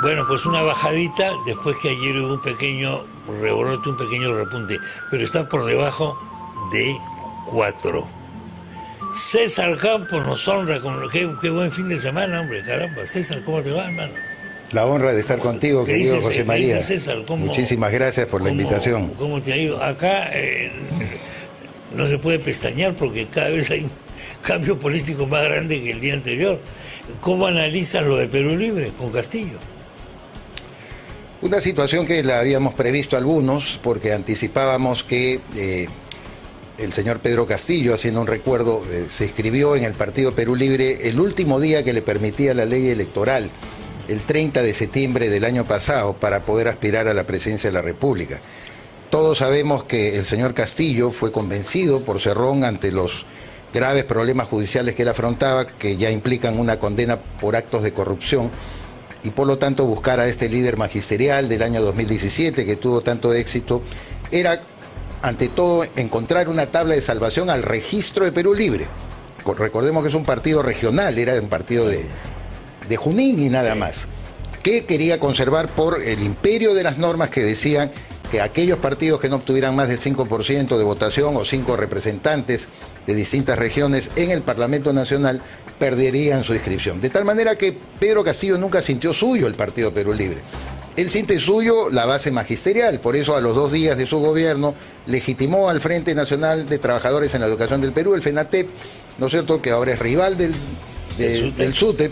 Bueno, pues una bajadita después que ayer hubo un pequeño rebrote, un pequeño repunte, pero está por debajo de 4. César Campos nos honra con qué buen fin de semana, hombre, caramba. César, ¿cómo te va, hermano? La honra de estar contigo, querido José María. César? Muchísimas gracias por la invitación. ¿Cómo te ha ido? Acá no se puede pestañear porque cada vez hay un cambio político más grande que el día anterior. ¿Cómo analizas lo de Perú Libre con Castillo? Una situación que la habíamos previsto algunos porque anticipábamos que el señor Pedro Castillo, haciendo un recuerdo, se inscribió en el Partido Perú Libre el último día que le permitía la ley electoral, el 30 de septiembre del año pasado, para poder aspirar a la presidencia de la República. Todos sabemos que el señor Castillo fue convencido por Cerrón ante los graves problemas judiciales que él afrontaba, que ya implican una condena por actos de corrupción, y por lo tanto buscar a este líder magisterial del año 2017 que tuvo tanto éxito, era ante todo encontrar una tabla de salvación al registro de Perú Libre. Recordemos que es un partido regional, era un partido de Junín y nada más, que quería conservar por el imperio de las normas que decían que aquellos partidos que no obtuvieran más del 5% de votación o 5 representantes de distintas regiones en el Parlamento Nacional perderían su inscripción. De tal manera que Pedro Castillo nunca sintió suyo el Partido Perú Libre. Él siente suyo la base magisterial, por eso a los 2 días de su gobierno legitimó al Frente Nacional de Trabajadores en la Educación del Perú, el FENATEP, ¿no es cierto?, que ahora es rival del SUTEP,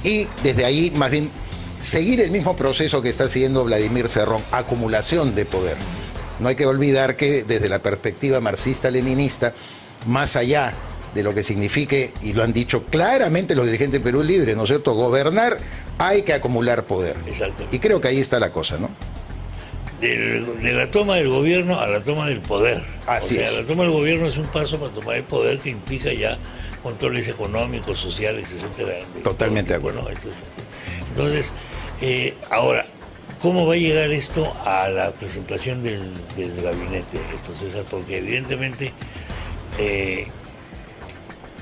y desde ahí más bien seguir el mismo proceso que está siguiendo Vladimir Cerrón, acumulación de poder. No hay que olvidar que desde la perspectiva marxista-leninista, más allá de lo que signifique, y lo han dicho claramente los dirigentes de Perú Libre, ¿no es cierto?, gobernar, hay que acumular poder. Exacto. Y creo que ahí está la cosa, ¿no? De la toma del gobierno a la toma del poder. Así es. La toma del gobierno es un paso para tomar el poder que implica ya controles económicos, sociales, etcétera. Totalmente de acuerdo. Bueno, entonces, ahora, ¿cómo va a llegar esto a la presentación del gabinete, César? Porque evidentemente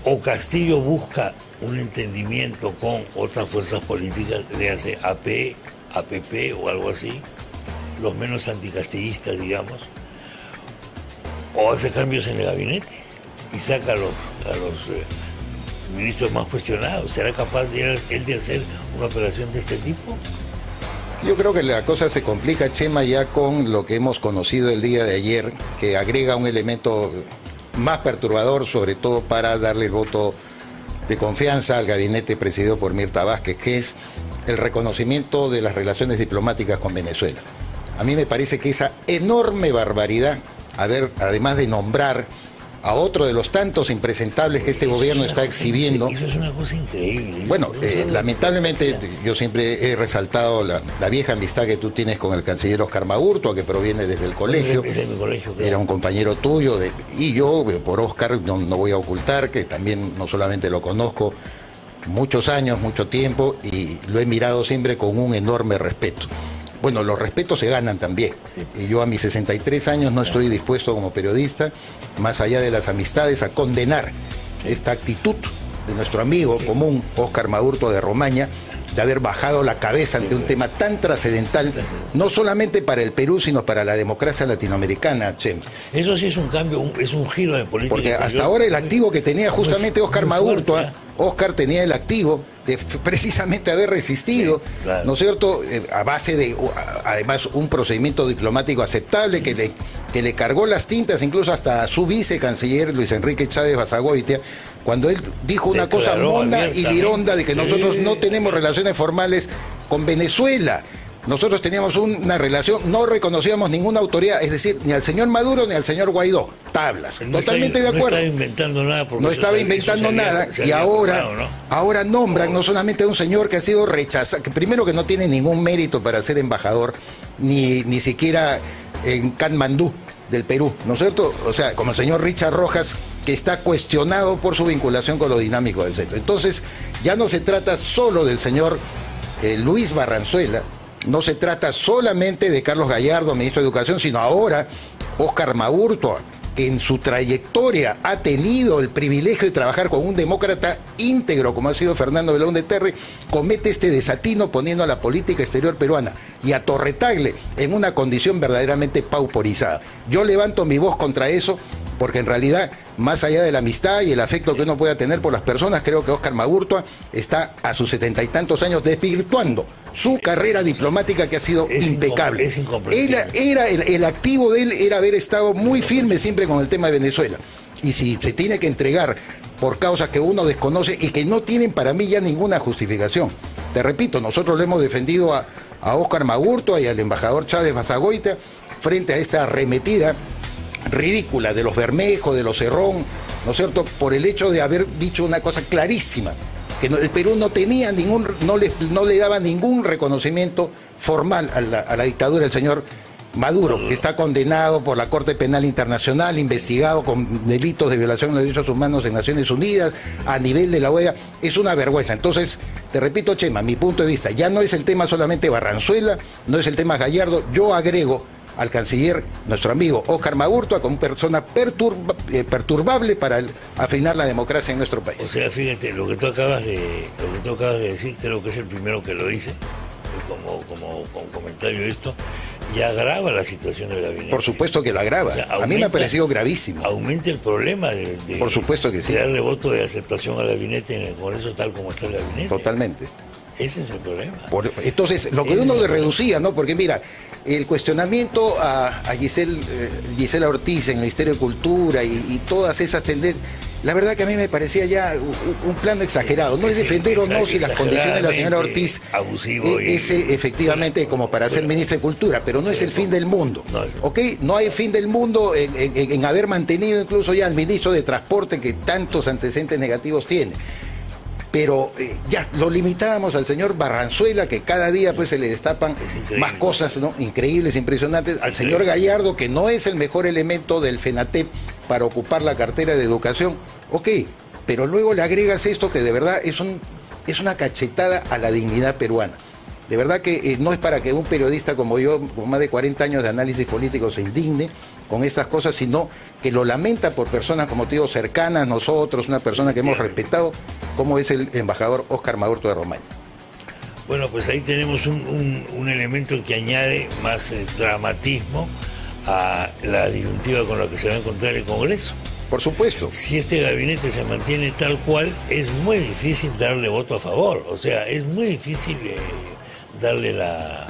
o Castillo busca un entendimiento con otras fuerzas políticas, le hace AP, APP o algo así, los menos anticastillistas, digamos, o hace cambios en el gabinete y saca a los ministros más cuestionados. ¿Será capaz él de hacer una operación de este tipo? Yo creo que la cosa se complica, Chema, ya con lo que hemos conocido el día de ayer, que agrega un elemento más perturbador, sobre todo para darle el voto de confianza al gabinete presidido por Mirta Vázquez, que es el reconocimiento de las relaciones diplomáticas con Venezuela. A mí me parece que esa enorme barbaridad, además de nombrar a otro de los tantos impresentables que este gobierno está exhibiendo. Eso es una cosa increíble. Bueno, lamentablemente yo siempre he resaltado la vieja amistad que tú tienes con el canciller Óscar Maurtua, que proviene desde el colegio. Desde mi colegio, claro. Era un compañero tuyo, y yo por Óscar no voy a ocultar que también no solamente lo conozco muchos años, mucho tiempo, y lo he mirado siempre con un enorme respeto. Bueno, los respetos se ganan también. Y yo a mis 63 años no estoy dispuesto como periodista, más allá de las amistades, a condenar esta actitud de nuestro amigo común, Óscar Maurtua de Romaña, de haber bajado la cabeza ante un tema tan trascendental, no solamente para el Perú, sino para la democracia latinoamericana, Che. Eso sí es un cambio, es un giro de política. Porque hasta ahora el activo que tenía justamente Óscar Maurtua, Óscar tenía el activo de precisamente haber resistido, sí, claro, ¿no es cierto?, a base de, además, un procedimiento diplomático aceptable que le cargó las tintas incluso hasta a su vicecanciller Luis Enrique Chávez Basagoitia, cuando él dijo una cosa monda y lironda de que nosotros no tenemos relaciones formales con Venezuela. Nosotros teníamos una relación, no reconocíamos ninguna autoridad, es decir, ni al señor Maduro ni al señor Guaidó. Tablas, totalmente de acuerdo. No estaba inventando nada. No estaba inventando nada, y ahora nombran no solamente a un señor que ha sido rechazado, que primero que no tiene ningún mérito para ser embajador, ni siquiera en Katmandú del Perú, ¿no es cierto? O sea, como el señor Richard Rojas, que está cuestionado por su vinculación con lo dinámico del centro. Entonces, ya no se trata solo del señor Luis Barranzuela, no se trata solamente de Carlos Gallardo, ministro de Educación, sino ahora Óscar Maurtua, que en su trayectoria ha tenido el privilegio de trabajar con un demócrata íntegro como ha sido Fernando Belaúnde Terry, comete este desatino poniendo a la política exterior peruana y a Torre Tagle en una condición verdaderamente pauperizada. Yo levanto mi voz contra eso, porque en realidad, más allá de la amistad y el afecto que uno pueda tener por las personas, creo que Óscar Magurtua está a sus 70 y tantos años desvirtuando su carrera diplomática, que ha sido impecable. Es incomprensible. El activo de él era haber estado muy firme siempre con el tema de Venezuela. Y si se tiene que entregar por causas que uno desconoce y que no tienen para mí ya ninguna justificación. Te repito, nosotros le hemos defendido a Óscar Magurtua y al embajador Chávez Basagoita frente a esta arremetida ridícula de los Bermejo, de los Cerrón, ¿no es cierto?, por el hecho de haber dicho una cosa clarísima, que el Perú no tenía no le daba ningún reconocimiento formal a la dictadura del señor Maduro, que está condenado por la Corte Penal Internacional, investigado con delitos de violación de los derechos humanos en Naciones Unidas, a nivel de la OEA. Es una vergüenza. Entonces, te repito, Chema, mi punto de vista, ya no es el tema solamente Barranzuela, no es el tema Gallardo, yo agrego al canciller, nuestro amigo Óscar Magurtua, como persona perturbable para afinar la democracia en nuestro país. O sea, fíjate, lo que tú acabas de decir, creo que es el primero que lo dice, como comentario de esto, y agrava la situación del gabinete. Por supuesto que la agrava. O sea, a mí me ha parecido gravísimo. Aumenta el problema de por supuesto que sí, de darle voto de aceptación al gabinete en el Congreso tal como está el gabinete. Totalmente. Ese es el problema. Entonces, lo que uno le reducía, ¿no? Porque mira, el cuestionamiento a Gisela Ortiz en el Ministerio de Cultura y todas esas tendencias, la verdad que a mí me parecía ya un plano exagerado. No es defender o no si las condiciones de la señora Ortiz abusivo es efectivamente como para ser ministra de Cultura, pero no es el fin del mundo. ¿Ok? No hay fin del mundo en haber mantenido incluso ya al ministro de Transporte, que tantos antecedentes negativos tiene. Pero ya lo limitábamos al señor Barranzuela, que cada día pues se le destapan más cosas, ¿no?, increíbles, impresionantes, al señor Gallardo, que no es el mejor elemento del FENATEP para ocupar la cartera de educación. Ok, pero luego le agregas esto que de verdad es una cachetada a la dignidad peruana. De verdad que no es para que un periodista como yo, con más de 40 años de análisis político, se indigne con estas cosas, sino que lo lamenta por personas, como te digo, cercanas a nosotros, una persona que hemos respetado, como es el embajador Óscar Magurtua de Romaña. Bueno, pues ahí tenemos un elemento que añade más dramatismo a la disyuntiva con la que se va a encontrar el Congreso. Por supuesto. Si este gabinete se mantiene tal cual, es muy difícil darle voto a favor. O sea, es muy difícil darle la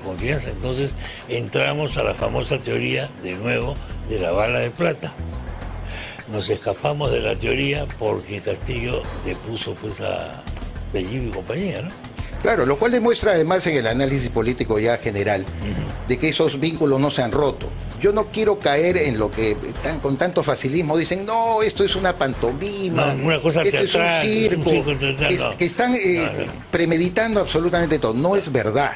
confianza. Entonces entramos a la famosa teoría, de nuevo, de la bala de plata. Nos escapamos de la teoría porque Castillo depuso pues a Bellido y compañía, ¿no? Claro, lo cual demuestra además en el análisis político ya general de que esos vínculos no se han roto. Yo no quiero caer en lo que con tanto facilismo dicen, no, esto es una pantomima, no, una cosa esto teatral, es un circo, teatral, que están premeditando absolutamente todo. No es verdad.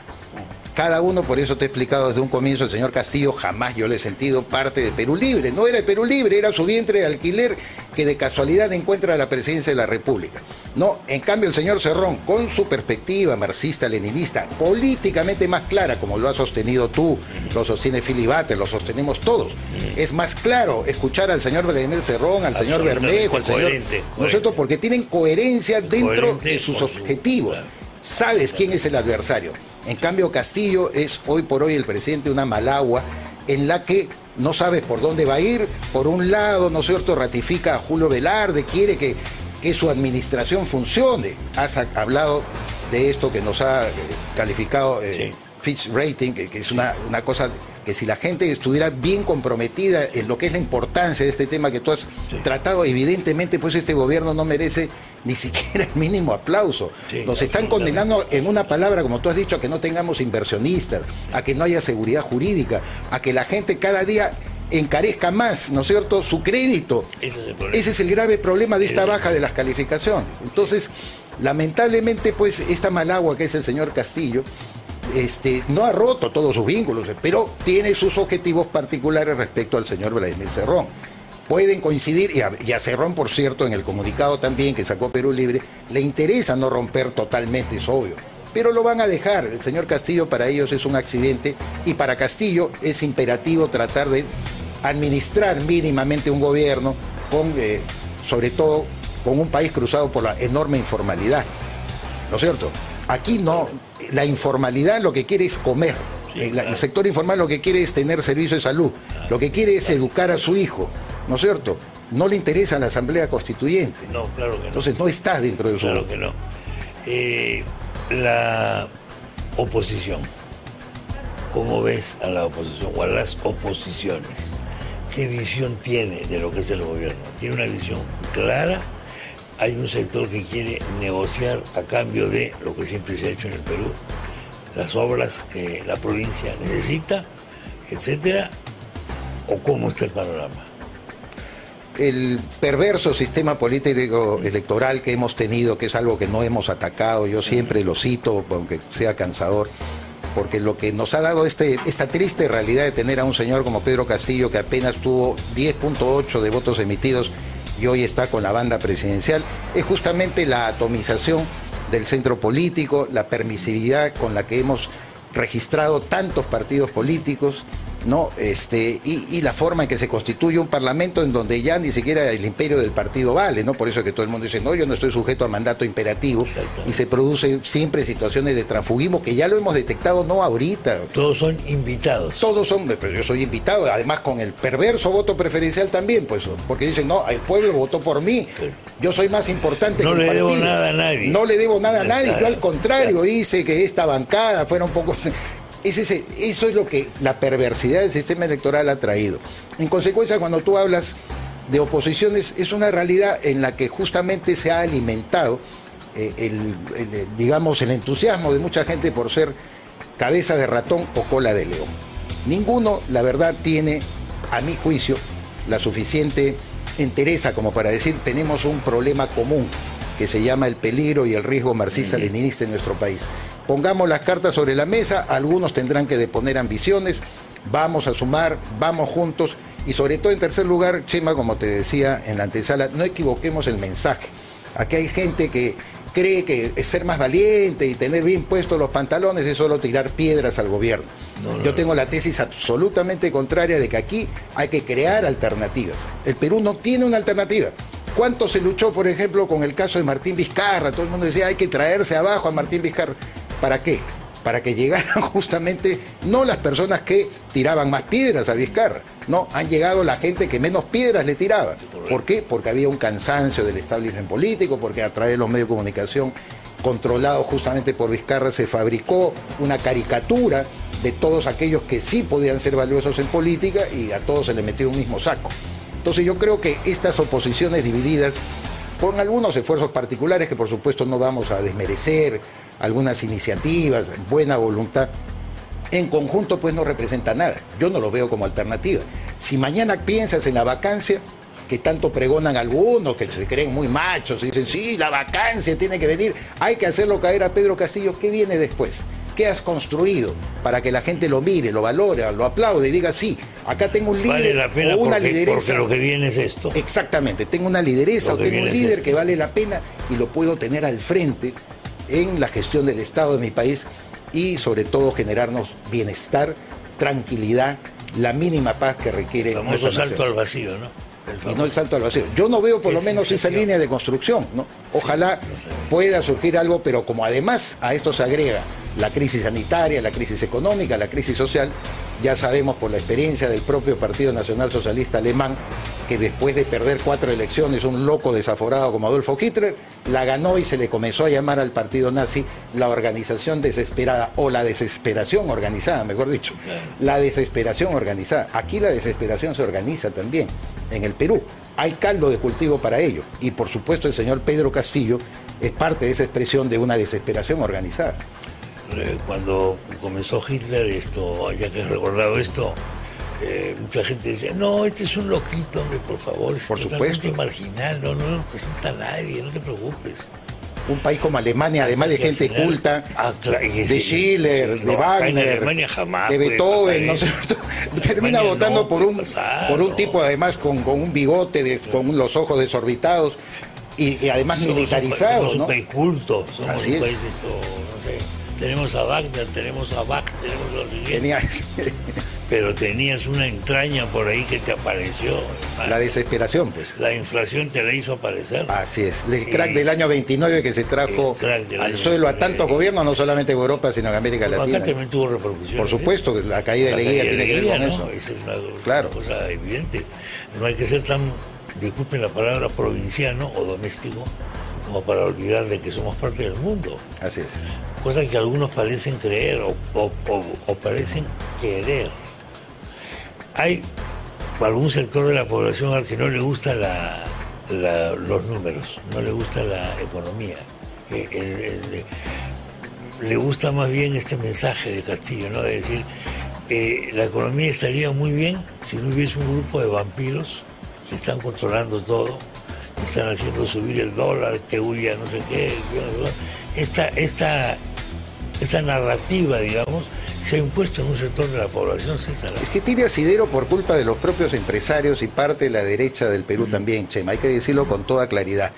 Cada uno, por eso te he explicado desde un comienzo, el señor Castillo jamás yo le he sentido parte de Perú Libre. No era de Perú Libre, era su vientre de alquiler que de casualidad encuentra la presidencia de la República. No, en cambio el señor Cerrón, con su perspectiva marxista-leninista, políticamente más clara, como lo has sostenido tú, lo sostiene Philly Butter, lo sostenemos todos. Es más claro escuchar al señor Vladimir Cerrón, al señor Bermejo, al señor... ¿No es cierto? Porque tienen coherencia dentro de sus objetivos. Sabes quién es el adversario. En cambio, Castillo es hoy por hoy el presidente de una Malagua en la que no sabes por dónde va a ir. Por un lado, ¿no es cierto?, ratifica a Julio Velarde, quiere que su administración funcione. Has hablado de esto que nos ha calificado Fitch Rating, que es una cosa que si la gente estuviera bien comprometida en lo que es la importancia de este tema que tú has tratado, evidentemente pues este gobierno no merece ni siquiera el mínimo aplauso. Nos están condenando, en una palabra, como tú has dicho, a que no tengamos inversionistas, a que no haya seguridad jurídica, a que la gente cada día encarezca más, ¿no es cierto?, su crédito. Ese es el grave problema de esta baja de las calificaciones. Entonces, lamentablemente, pues, esta Malagua que es el señor Castillo, no ha roto todos sus vínculos, pero tiene sus objetivos particulares respecto al señor Vladimir Cerrón. Pueden coincidir, y a Cerrón, por cierto, en el comunicado también que sacó Perú Libre, le interesa no romper totalmente, es obvio, pero lo van a dejar. El señor Castillo para ellos es un accidente, y para Castillo es imperativo tratar de administrar mínimamente un gobierno, sobre todo con un país cruzado por la enorme informalidad, ¿no es cierto? Aquí no, la informalidad lo que quiere es comer. Sí, claro. El sector informal lo que quiere es tener servicio de salud, lo que quiere es educar a su hijo, ¿no es cierto? No le interesa la Asamblea Constituyente. No, claro que no. Entonces no está dentro de su... Claro que no. La oposición, ¿cómo ves a la oposición o a las oposiciones? ¿Qué visión tiene de lo que es el gobierno? ¿Tiene una visión clara? Hay un sector que quiere negociar a cambio de lo que siempre se ha hecho en el Perú, las obras que la provincia necesita, etcétera, o cómo está el panorama. El perverso sistema político electoral que hemos tenido, que es algo que no hemos atacado, yo siempre lo cito, aunque sea cansador, porque lo que nos ha dado esta triste realidad de tener a un señor como Pedro Castillo, que apenas tuvo 10.8 de votos emitidos y hoy está con la banda presidencial, es justamente la atomización del centro político, la permisividad con la que hemos registrado tantos partidos políticos, ¿no? Y la forma en que se constituye un parlamento en donde ya ni siquiera el imperio del partido vale, ¿no? Por eso es que todo el mundo dice, no, yo no estoy sujeto a mandato imperativo, y se producen siempre situaciones de transfugismo que ya lo hemos detectado, no ahorita. Todos son invitados. Todos son, pero yo soy invitado, además con el perverso voto preferencial también, pues, porque dicen, no, el pueblo votó por mí, yo soy más importante que el partido. No le debo nada a nadie. No le debo nada a nadie, yo al contrario hice que esta bancada fuera un poco... Eso es lo que la perversidad del sistema electoral ha traído. En consecuencia, cuando tú hablas de oposiciones, es una realidad en la que justamente se ha alimentado digamos, el entusiasmo de mucha gente por ser cabeza de ratón o cola de león. Ninguno, la verdad, tiene, a mi juicio, la suficiente entereza como para decir tenemos un problema común que se llama el peligro y el riesgo marxista-leninista en nuestro país. Pongamos las cartas sobre la mesa, algunos tendrán que deponer ambiciones, vamos a sumar, vamos juntos y sobre todo en tercer lugar, Chema, como te decía en la antesala, no equivoquemos el mensaje. Aquí hay gente que cree que ser más valiente y tener bien puestos los pantalones es solo tirar piedras al gobierno. Yo tengo la tesis absolutamente contraria de que aquí hay que crear alternativas. El Perú no tiene una alternativa. ¿Cuánto se luchó, por ejemplo, con el caso de Martín Vizcarra? Todo el mundo decía, hay que traerse abajo a Martín Vizcarra. ¿Para qué? Para que llegaran justamente no las personas que tiraban más piedras a Vizcarra, no, han llegado la gente que menos piedras le tiraba. ¿Por qué? Porque había un cansancio del establishment político, porque a través de los medios de comunicación controlados justamente por Vizcarra se fabricó una caricatura de todos aquellos que sí podían ser valiosos en política y a todos se les metió un mismo saco. Entonces yo creo que estas oposiciones divididas, con algunos esfuerzos particulares que por supuesto no vamos a desmerecer, algunas iniciativas, buena voluntad, en conjunto pues no representa nada. Yo no lo veo como alternativa. Si mañana piensas en la vacancia, que tanto pregonan algunos, que se creen muy machos y dicen, sí, la vacancia tiene que venir, hay que hacerlo caer a Pedro Castillo, ¿qué viene después? ¿Qué has construido para que la gente lo mire, lo valore, lo aplaude y diga, sí, acá tengo un líder vale la pena o una porque lideresa? Lo que viene es esto. Exactamente, tengo una lideresa o tengo un líder que vale la pena y lo puedo tener al frente en la gestión del Estado de mi país y sobre todo generarnos bienestar, tranquilidad, la mínima paz que requiere el famoso salto al vacío, ¿no? Y no el salto al vacío. Yo no veo por lo menos esa línea de construcción, ¿no? Ojalá pueda surgir algo, pero como además a esto se agrega la crisis sanitaria, la crisis económica, la crisis social, ya sabemos por la experiencia del propio Partido Nacional Socialista Alemán, que después de perder 4 elecciones, un loco desaforado como Adolfo Hitler, la ganó y se le comenzó a llamar al partido nazi la organización desesperada, o la desesperación organizada, mejor dicho, la desesperación organizada. Aquí la desesperación se organiza también, en el Perú. Hay caldo de cultivo para ello, y por supuesto el señor Pedro Castillo es parte de esa expresión de una desesperación organizada. Cuando comenzó Hitler, ya que he recordado esto, mucha gente dice, no, este es un loquito, hombre, por favor, es totalmente marginal, no representa a nadie, no te preocupes. Un país como Alemania, además de gente culta, de Schiller, de Wagner, jamás de Beethoven, no sé, termina votando por un tipo además con un bigote, con los ojos desorbitados y además militarizado. Somos un país culto, somos Así un país, es. no sé, tenemos a Wagner, tenemos a Bach, tenemos a los siguientes. pero tenías una entraña por ahí que te apareció. La desesperación, pues. La inflación te la hizo aparecer. Así es, el crack del año 29 que se trajo al suelo a tantos gobiernos, no solamente en Europa, sino en América Latina. Acá también tuvo repercusiones. Por supuesto, la caída de Leguía tiene que ver con eso. Esa es una cosa evidente. No hay que ser tan, disculpen la palabra, provinciano o doméstico, como para olvidar de que somos parte del mundo. Así es. Cosa que algunos parecen creer o parecen querer. Hay algún sector de la población al que no le gusta los números, no le gusta la economía. Le gusta más bien este mensaje de Castillo, ¿no? De decir, la economía estaría muy bien si no hubiese un grupo de vampiros que están controlando todo, que están haciendo subir el dólar, que huya no sé qué. Esta narrativa, digamos, se ha impuesto en un sector de la población, César. Es que tiene asidero por culpa de los propios empresarios y parte de la derecha del Perú también, Chema. Hay que decirlo con toda claridad.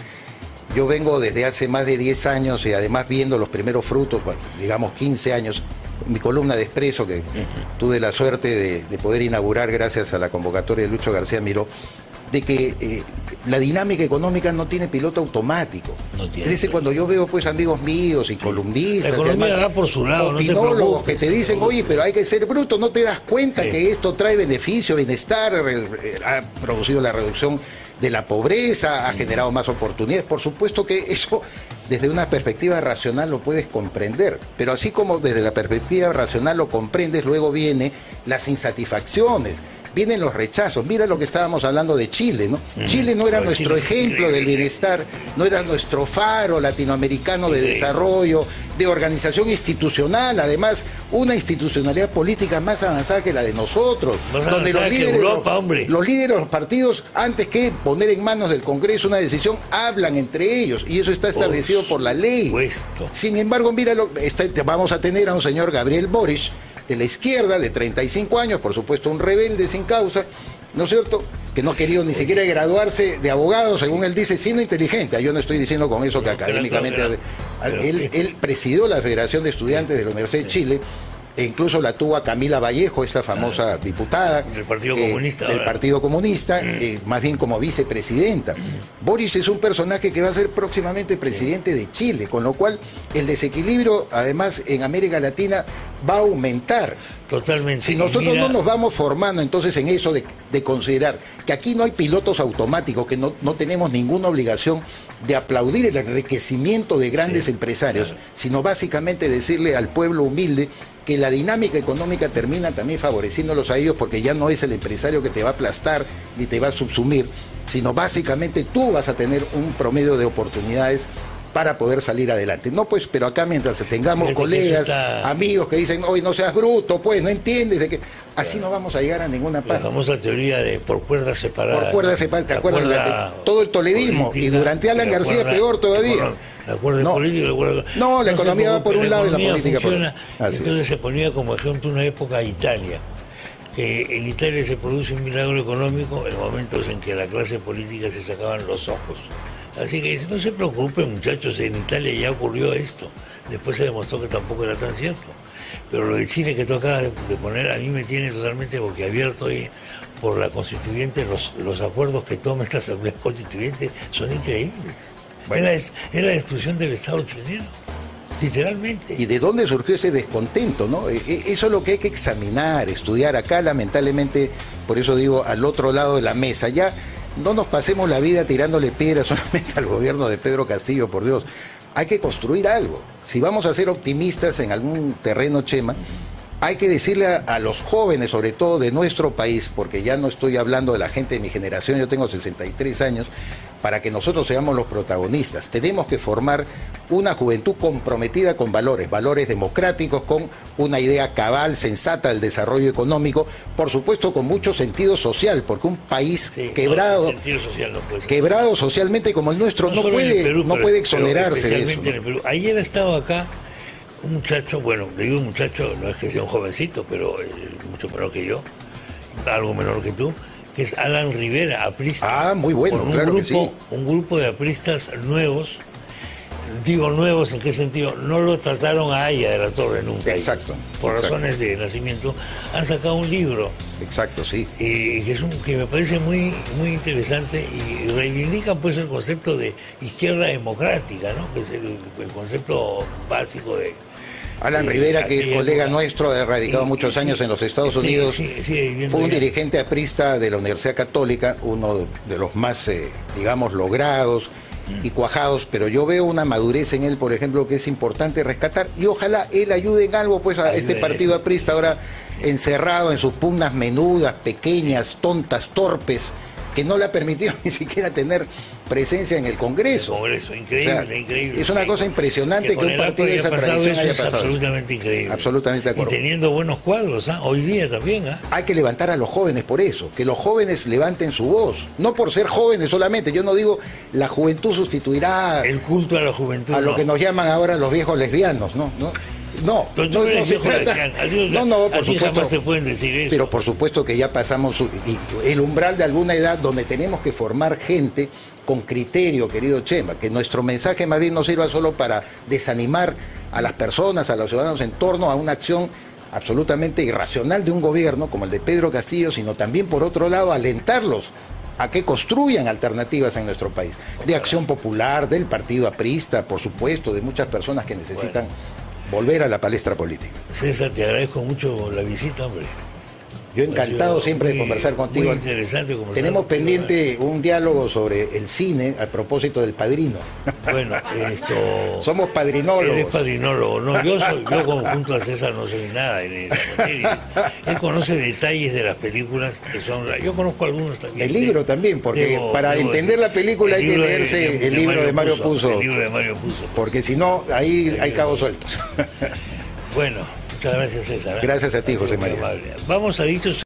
Yo vengo desde hace más de 10 años y además viendo los primeros frutos, bueno, digamos 15 años, mi columna de Expreso, que tuve la suerte de poder inaugurar gracias a la convocatoria de Lucho García Miró, de que la dinámica económica no tiene piloto automático. No tiene, es decir, cuando yo veo pues amigos míos y columnistas, la economía va por su lado, opinólogos que te dicen, oye, pero hay que ser bruto, no te das cuenta que esto trae beneficio, bienestar, ha producido la reducción de la pobreza, ha generado más oportunidades. Por supuesto que eso desde una perspectiva racional lo puedes comprender, pero así como desde la perspectiva racional lo comprendes, luego vienen las insatisfacciones, vienen los rechazos. Mira lo que estábamos hablando de Chile, ¿no? Chile no era nuestro ejemplo del bienestar, no era nuestro faro latinoamericano de desarrollo, de organización institucional, además una institucionalidad política más avanzada que la de nosotros, donde los líderes de los partidos, antes que poner en manos del Congreso una decisión, hablan entre ellos, y eso está establecido por la ley. Sin embargo, míralo, vamos a tener a un señor Gabriel Boric, de la izquierda, de 35 años, por supuesto un rebelde sin causa, ¿no es cierto?, que no ha querido ni siquiera graduarse de abogado, según él dice, sino inteligente. Yo no estoy diciendo con eso que académicamente... Él presidió la Federación de Estudiantes de la Universidad de Chile, e incluso la tuvo a Camila Vallejo, esta famosa diputada del Partido Comunista, del Partido Comunista, más bien como vicepresidenta. Boric es un personaje que va a ser próximamente presidente de Chile, con lo cual el desequilibrio, además, en América Latina va a aumentar. Totalmente. Si nosotros no nos vamos formando entonces en eso de considerar que aquí no hay pilotos automáticos, que no tenemos ninguna obligación de aplaudir el enriquecimiento de grandes empresarios, sino básicamente decirle al pueblo humilde que la dinámica económica termina también favoreciéndolos a ellos, porque ya no es el empresario que te va a aplastar ni te va a subsumir, sino básicamente tú vas a tener un promedio de oportunidades para poder salir adelante. No, pues, pero acá mientras tengamos colegas, amigos que dicen, oye, no seas bruto, pues, no entiendes de que así no vamos a llegar a ninguna parte. La famosa teoría de por cuerdas separadas. Por cuerdas separadas, ¿te acuerdas? Todo el toledismo, y durante Alan García peor todavía. La cuerda política, la economía va por un lado y la política por otro. Entonces se ponía como ejemplo una época Italia, que en Italia se produce un milagro económico en momentos en que la clase política se sacaban los ojos. Así que no se preocupen, muchachos, en Italia ya ocurrió esto. Después se demostró que tampoco era tan cierto. Pero lo de Chile que tú acabas de poner, a mí me tiene totalmente boquiabierto y por la constituyente, los acuerdos que toma esta asamblea constituyente son increíbles. Bueno. Es la destrucción del Estado chileno, literalmente. ¿Y de dónde surgió ese descontento, no? Eso es lo que hay que examinar, estudiar acá, lamentablemente, por eso digo, al otro lado de la mesa. Ya no nos pasemos la vida tirándole piedras solamente al gobierno de Pedro Castillo, por Dios. Hay que construir algo. Si vamos a ser optimistas en algún terreno, Chema, hay que decirle a los jóvenes, sobre todo de nuestro país, porque ya no estoy hablando de la gente de mi generación, yo tengo 63 años, para que nosotros seamos los protagonistas. Tenemos que formar una juventud comprometida con valores democráticos, con una idea cabal, sensata del desarrollo económico, por supuesto con mucho sentido social, porque un país quebrado socialmente como el nuestro no puede exonerarse de eso, ¿no? En el Perú. Ayer ha estado acá un muchacho, bueno, le digo muchacho, no es que sea un jovencito, pero mucho menor que yo, algo menor que tú, que es Alan Rivera, aprista. Ah, muy bueno, claro que sí. Un grupo de apristas nuevos, Digo nuevos, ¿en qué sentido? No lo trataron a Haya de la Torre nunca. Exacto. Por exacto. razones de nacimiento, han sacado un libro. Exacto, sí. Que me parece muy, muy interesante y reivindican pues el concepto de izquierda democrática, ¿no? Que es el concepto básico de... Alan Rivera, que es colega nuestro, ha radicado muchos años en los Estados Unidos, fue un dirigente aprista de la Universidad Católica, uno de los más, digamos, logrados y cuajados, pero yo veo una madurez en él, por ejemplo, que es importante rescatar, y ojalá él ayude en algo pues a este partido aprista ahora encerrado en sus pugnas menudas, pequeñas, tontas, torpes, que no le ha permitido ni siquiera tener presencia en el Congreso. Increíble, o sea, increíble. Es una cosa impresionante que un partido de esa tradición haya pasado. Absolutamente increíble. Absolutamente de acuerdo. Y teniendo buenos cuadros, hoy día también. Hay que levantar a los jóvenes por eso, que los jóvenes levanten su voz, no por ser jóvenes solamente. Yo no digo la juventud sustituirá el culto a la juventud, a lo que nos llaman ahora los viejos lesbianos, ¿no? No, por supuesto. Jamás te pueden decir eso. Pero por supuesto que ya pasamos el umbral de alguna edad donde tenemos que formar gente con criterio, querido Chema, que nuestro mensaje más bien no sirva solo para desanimar a las personas, a los ciudadanos en torno a una acción absolutamente irracional de un gobierno como el de Pedro Castillo, sino también por otro lado alentarlos a que construyan alternativas en nuestro país, de Acción Popular, del partido aprista, por supuesto, de muchas personas que necesitan volver a la palestra política. César, te agradezco mucho la visita, hombre. Yo encantado siempre de conversar contigo. Muy interesante conversar. Tenemos pendiente un diálogo sobre el cine a propósito del Padrino. Bueno, somos padrinólogos. Él es padrinólogo, no, yo como junto a César no soy nada en esa materia. Él conoce detalles de las películas que son... Yo conozco algunos también. El libro también, porque para entender la película hay que leerse el libro de Mario Puzo. El libro de Mario Puzo. Porque si no, ahí hay cabos sueltos. Bueno, muchas gracias, César. Gracias a ti, José María. Vamos a dichos